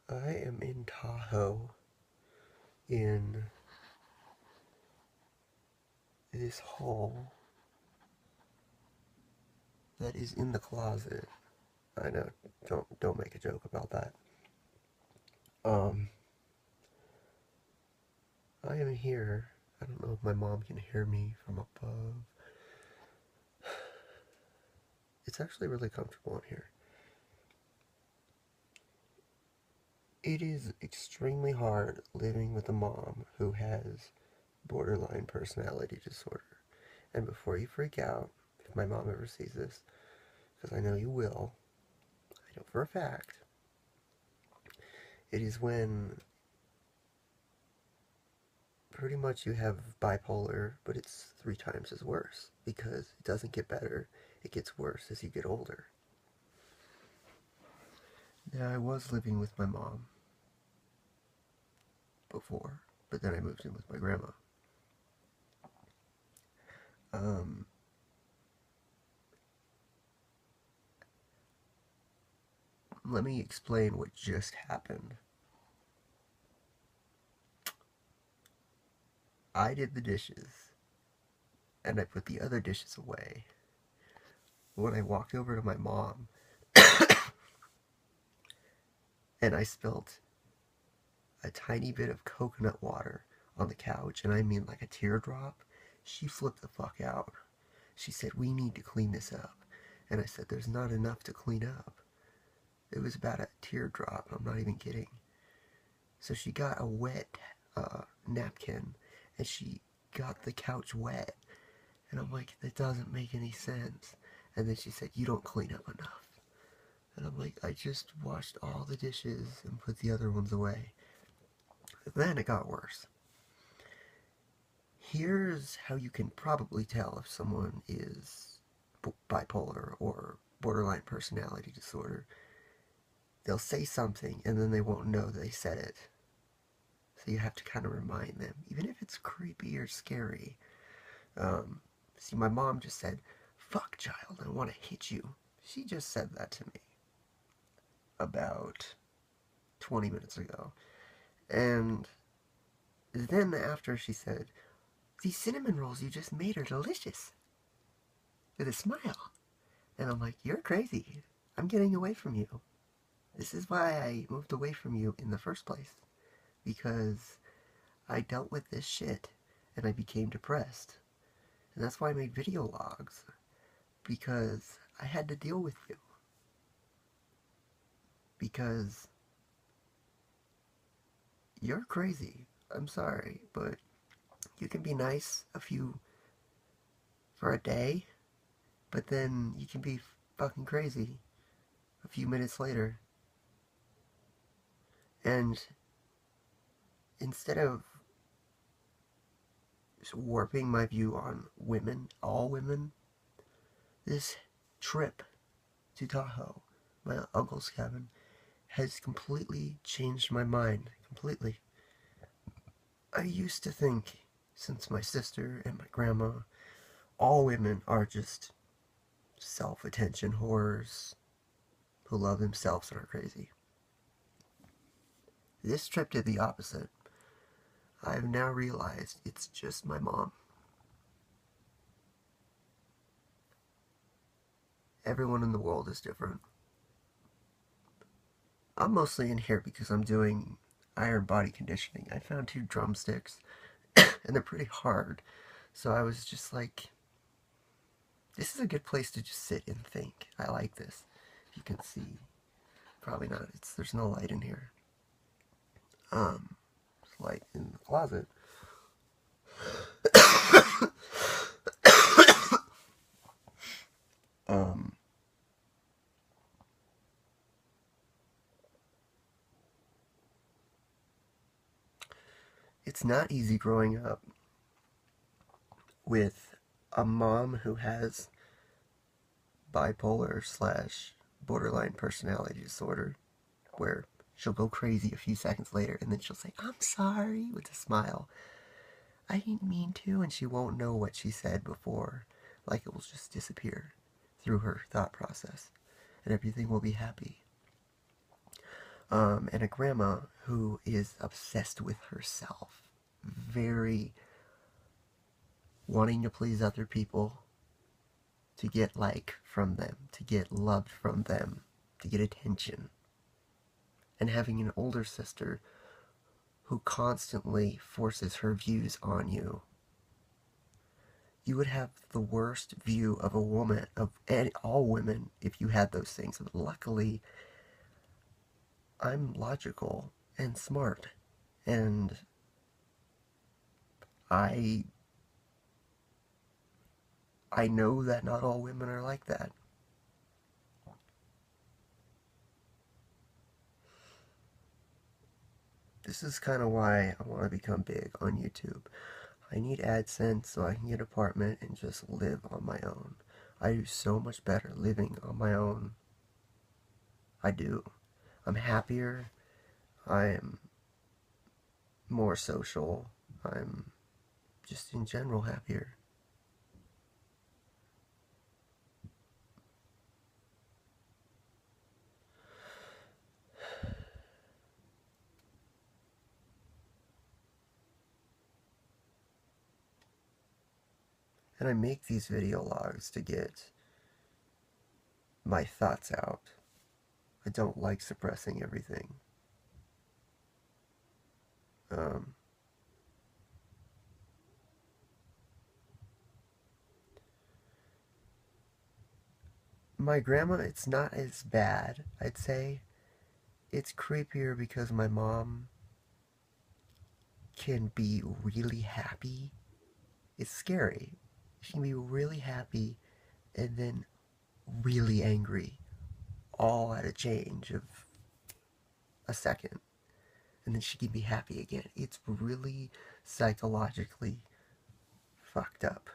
I am in Tahoe in this hall that is in the closet. I know, don't make a joke about that. Um, I am here. I don't know if my mom can hear me from above. It's actually really comfortable in here. It is extremely hard living with a mom who has borderline personality disorder. And before you freak out, if my mom ever sees this, because I know you will, I know for a fact, it is when pretty much you have bipolar, but it's 3 times as worse because it doesn't get better, it gets worse as you get older. Now, I was living with my mom before, but then I moved in with my grandma. Um, Let me explain what just happened. I did the dishes, and I put the other dishes away. When I walked over to my mom, and I spilled a tiny bit of coconut water on the couch, and I mean like a teardrop, she flipped the fuck out. She said, "We need to clean this up." And I said, "There's not enough to clean up." It was about a teardrop, I'm not even kidding. So she got a wet napkin, and she got the couch wet. And I'm like, that doesn't make any sense. And then she said, "You don't clean up enough." And I'm like, I just washed all the dishes and put the other ones away. Then it got worse. Here's how you can probably tell if someone is bipolar or borderline personality disorder. They'll say something and then they won't know they said it. So you have to kind of remind them, even if it's creepy or scary. See, my mom just said, "Fuck, child, I want to hit you." She just said that to me about 20 minutes ago. And then after she said, "These cinnamon rolls you just made are delicious," with a smile. And I'm like, "You're crazy. I'm getting away from you. This is why I moved away from you in the first place. Because I dealt with this shit and I became depressed. And that's why I made video logs. Because I had to deal with you. Because you're crazy. I'm sorry, but you can be nice for a day, but then you can be fucking crazy a few minutes later. And instead of warping my view on women, all women, this trip to Tahoe, my uncle's cabin, has completely changed my mind. Completely. I used to think, since my sister and my grandma, all women are just self-attention whores who love themselves and are crazy. This trip did the opposite. I have now realized it's just my mom. Everyone in the world is different. I'm mostly in here because I'm doing iron body conditioning. I found 2 drumsticks, and they're pretty hard. So I was just like, this is a good place to just sit and think. I like this. If you can see. Probably not. There's no light in here. There's light in the closet. um, it's not easy growing up with a mom who has bipolar slash borderline personality disorder, where she'll go crazy a few seconds later and then she'll say, "I'm sorry," with a smile. "I didn't mean to," and she won't know what she said before. Like, it will just disappear through her thought process and everything will be happy. And a grandma who is obsessed with herself, very wanting to please other people, to get like from them, to get love from them, to get attention. And having an older sister who constantly forces her views on you. You would have the worst view of a woman, of all women, if you had those things. But luckily, I'm logical and smart, and I I know that not all women are like that. This is kind of why I want to become big on YouTube. I need AdSense so I can get an apartment and just live on my own. I do so much better living on my own. I do. I'm happier. I am more social. I'm just in general happier. And I make these video logs to get my thoughts out. I don't like suppressing everything. Um, my grandma, it's not as bad, I'd say. It's creepier because my mom can be really happy. It's scary. She can be really happy and then really angry, all at a change of a second. And then she can be happy again. It's really psychologically fucked up.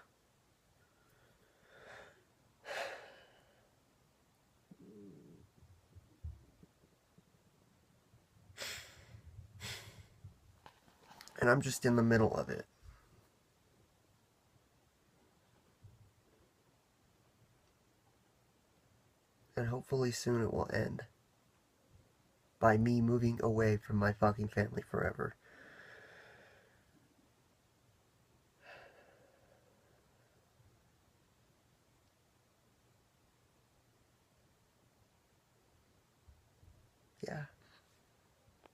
And I'm just in the middle of it. And hopefully soon it will end. By me moving away from my fucking family forever.